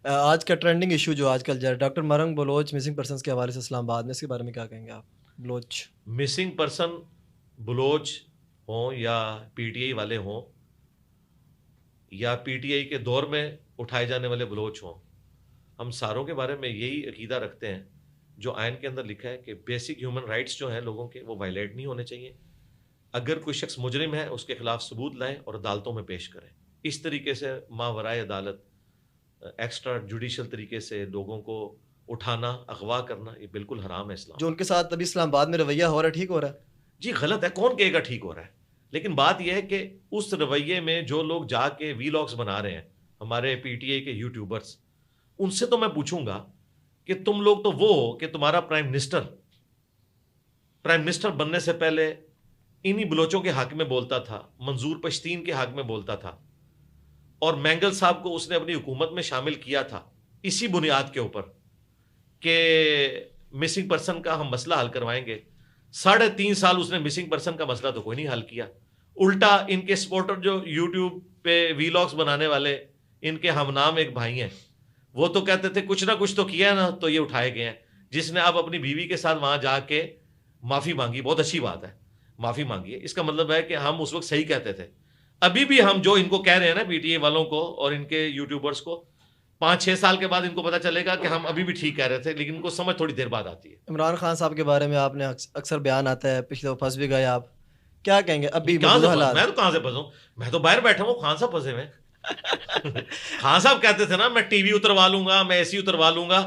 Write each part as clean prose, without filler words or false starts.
آج کا trending issue جو آج کل ڈاکٹر مرنگ بلوچ مسنگ پرسنس کے حوالے سے اسلام آباد میں، اس کے بارے میں کیا کہیں گے آپ؟ بلوچ مسنگ پرسن بلوچ ہوں یا پی ٹی آئی والے ہوں یا پی ٹی آئی کے دور میں اٹھائے جانے والے بلوچ ہوں، ہم ساروں کے بارے میں یہی عقیدہ رکھتے ہیں جو آئین کے اندر لکھا ہے کہ بیسک ہیومن رائٹس جو ہیں لوگوں کے، وہ وائلیٹ نہیں ہونے چاہیے. اگر کوئی شخص مجرم ہے اس کے خلاف ثبوت لائیں اور عدالتوں میں پیش کریں. اس طریقے سے ماورائے عدالت ایکسٹرا جوڈیشل طریقے سے لوگوں کو اٹھانا، اغوا کرنا، یہ بالکل حرام ہے اسلام. جو ان کے ساتھ ابھی اسلام آباد میں رویہ ہو رہا ہے، ٹھیک ہو رہا ہے؟ جی غلط ہے، کون کہے گا ٹھیک ہو رہا ہے؟ لیکن بات یہ ہے کہ اس رویے میں جو لوگ جا کے وی لاگس بنا رہے ہیں، ہمارے پی ٹی آئی کے یوٹیوبرز، ان سے تو میں پوچھوں گا کہ تم لوگ تو وہ ہو کہ تمہارا پرائم منسٹر بننے سے پہلے انہی بلوچوں کے حق میں بولتا تھا، منظور پشتین کے حق میں بولتا تھا، اور مینگل صاحب کو اس نے اپنی حکومت میں شامل کیا تھا اسی بنیاد کے اوپر کہ مسنگ پرسن کا ہم مسئلہ حل کروائیں گے. 3.5 سال اس نے مسنگ پرسن کا مسئلہ تو کوئی نہیں حل کیا. الٹا ان کے سپورٹر جو یوٹیوب پہ وی لاگس بنانے والے، ان کے ہم نام ایک بھائی ہیں، وہ تو کہتے تھے کچھ نہ کچھ تو کیا نا، تو یہ اٹھائے گئے ہیں. جس نے اب اپنی بیوی کے ساتھ وہاں جا کے معافی مانگی، بہت اچھی بات ہے، معافی مانگی ہے. اس کا مطلب ہے کہ ہم اس وقت صحیح کہتے تھے. ابھی بھی ہم جو ان کو کہہ رہے ہیں نا، پی ٹی اے والوں کو اور ان کے یوٹیوبرز کو، 5-6 سال کے بعد ان کو پتا چلے گا کہ ہم ابھی بھی ٹھیک کہہ رہے تھے، لیکن ان کو سمجھ تھوڑی دیر بعد آتی ہے. عمران خان صاحب کے بارے میں آپ نے اکثر بیان آتا ہے، پچھلے پھنس بھی گئے آپ، کیا کہیں گے ابھی کہاں سے حالات؟ میں تو کہاں سے پھنسوں، میں تو باہر بیٹھا ہوں، خان صاحب پھنسے ہوئے. خان صاحب کہتے تھے نا میں ٹی وی اتروا لوں گا، میں اے سی اتروا لوں گا،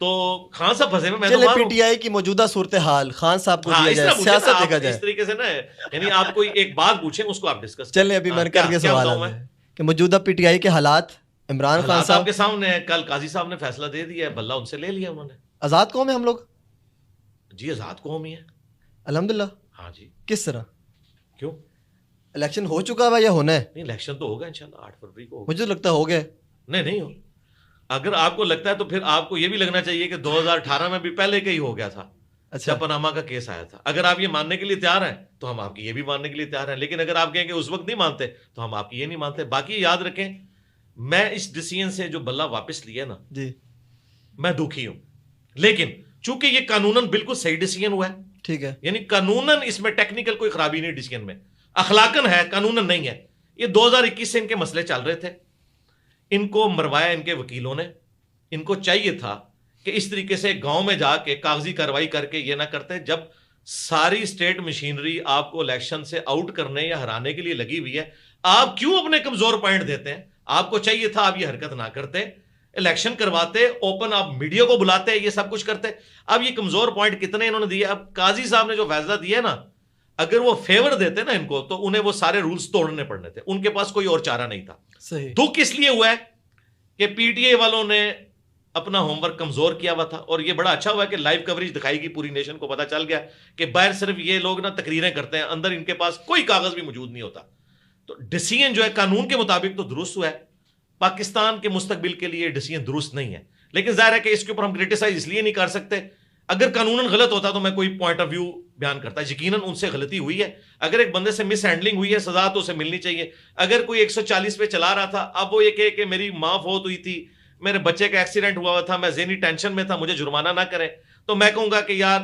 تو خان صاحب پھنسے ہوئے. میں تو پی ٹی آئی کی موجودہ صورتحال خان صاحب کو دیا جائے، سیاست دیکھا جائے اس طریقے سے نا، یعنی آپ کوئی ایک بات پوچھیں اس کو آپ ڈسکس چلیں. ابھی میں کر کے سوال ہے کہ موجودہ پی ٹی آئی کے حالات، عمران خان صاحب کے سامنے ہے. کل قاضی صاحب نے فیصلہ دے دیا ہے، بلّہ ان سے لے لیا انہوں نے. آزاد قوم ہے ہم لوگ؟ جی آزاد قوم ہی ہے الحمدللہ. ہاں جی. کس طرح؟ کیوں؟ الیکشن ہو چکا ہے یا ہونا ہے؟ نہیں، الیکشن تو ہوگا انشاءاللہ 8 فروری کو ہوگا. مجھے تو لگتا ہے ہو گئے. نہیں ہو. اگر آپ کو لگتا ہے تو پھر آپ کو یہ بھی لگنا چاہیے کہ 2018 میں بھی پہلے کا ہی ہو گیا تھا. اچھا، جب پاناما کا کیس آیا تھا. اگر آپ یہ ماننے کے لیے تیار ہیں تو ہم آپ کی یہ بھی ماننے کے لیے تیار ہیں، لیکن اگر آپ کہیں کہ اس وقت نہیں مانتے تو ہم آپ کی یہ نہیں مانتے. باقی یاد رکھیں، میں اس ڈیسیژن سے جو بلّہ واپس لیا نا، جی میں دکھی ہوں، لیکن چونکہ یہ قانوناً بالکل صحیح ڈیسیژن ہوا ہے. ٹھیک ہے، یعنی قانوناً اس میں ٹیکنیکل کوئی خرابی نہیں ڈیسیژن میں، اخلاقاً ہے، قانوناً نہیں ہے. یہ 2021 سے ان کے مسئلے چل رہے تھے، ان کو مروایا ان کے وکیلوں نے. ان کو چاہیے تھا کہ اس طریقے سے گاؤں میں جا کے کاغذی کارروائی کر کے یہ نہ کرتے. جب ساری اسٹیٹ مشینری آپ کو الیکشن سے آؤٹ کرنے یا ہرانے کے لیے لگی ہوئی ہے، آپ کیوں اپنے کمزور پوائنٹ دیتے ہیں؟ آپ کو چاہیے تھا آپ یہ حرکت نہ کرتے، الیکشن کرواتے، اوپن آپ میڈیا کو بلاتے، یہ سب کچھ کرتے. اب یہ کمزور پوائنٹ کتنے انہوں نے دیے. اب قاضی صاحب نے جو فیصلہ دیا نا، اگر وہ فیور دیتے نا ان کو، تو انہیں وہ سارے رولز توڑنے پڑنے تھے. ان کے پاس کوئی اور چارہ نہیں تھا. صحیح. دکھ اس لیے ہوا ہے کہ پی ٹی آئی والوں نے اپنا ہوم ورک کمزور کیا ہوا تھا. اور یہ بڑا اچھا ہوا ہے کہ لائیو کوریج دکھائی گئی، پوری نیشن کو پتا چل گیا کہ باہر صرف یہ لوگ نا تقریریں کرتے ہیں، اندر ان کے پاس کوئی کاغذ بھی موجود نہیں ہوتا. تو ڈیسیژن جو ہے قانون کے مطابق تو درست ہوا ہے. پاکستان کے مستقبل کے لیے ڈیسیژن درست نہیں ہے، لیکن ظاہر ہے کہ اس کے اوپر ہم کرٹیسائز اس لیے نہیں کر سکتے. اگر قانوناً غلط ہوتا تو میں کوئی پوائنٹ آف ویو بیان کرتا. یقیناً ان سے غلطی ہوئی ہے. اگر ایک بندے سے مس ہینڈلنگ ہوئی ہے، سزا تو اسے ملنی چاہیے. اگر کوئی 140 پہ چلا رہا تھا، اب وہ یہ کہے کہ میری ماں فوت ہوئی تھی، میرے بچے کا ایکسیڈنٹ ہوا تھا، میں ذہنی ٹینشن میں تھا، مجھے جرمانہ نہ کریں، تو میں کہوں گا کہ یار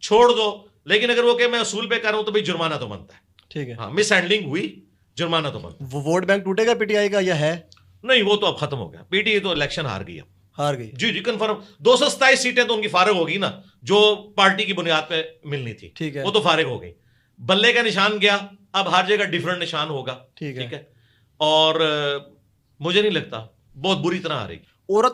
چھوڑ دو. لیکن اگر وہ کہ میں اصول پہ کر رہا ہوں تو بھائی جرمانہ تو بنتا ہے. ٹھیک ہے. ہاں، مس ہینڈلنگ ہوئی، جرمانہ تو بنتا ہے. وہ ووٹ بینک ٹوٹے گا پی ٹی آئی کا یا ہے؟ نہیں، وہ تو اب ختم ہو گیا. پی ٹی آئی تو الیکشن ہار گئی. ہار گئی؟ جی کنفرم. 227 سیٹیں تو ان کی فارغ ہوگی نا، جو پارٹی کی بنیاد پہ ملنی تھی. ٹھیک ہے، وہ تو فارغ ہو گئی. بلے کا نشان گیا، اب ہر جگہ ڈیفرنٹ نشان ہوگا. ٹھیک ہے. اور مجھے نہیں لگتا بہت بری طرح ہارے گی. عورت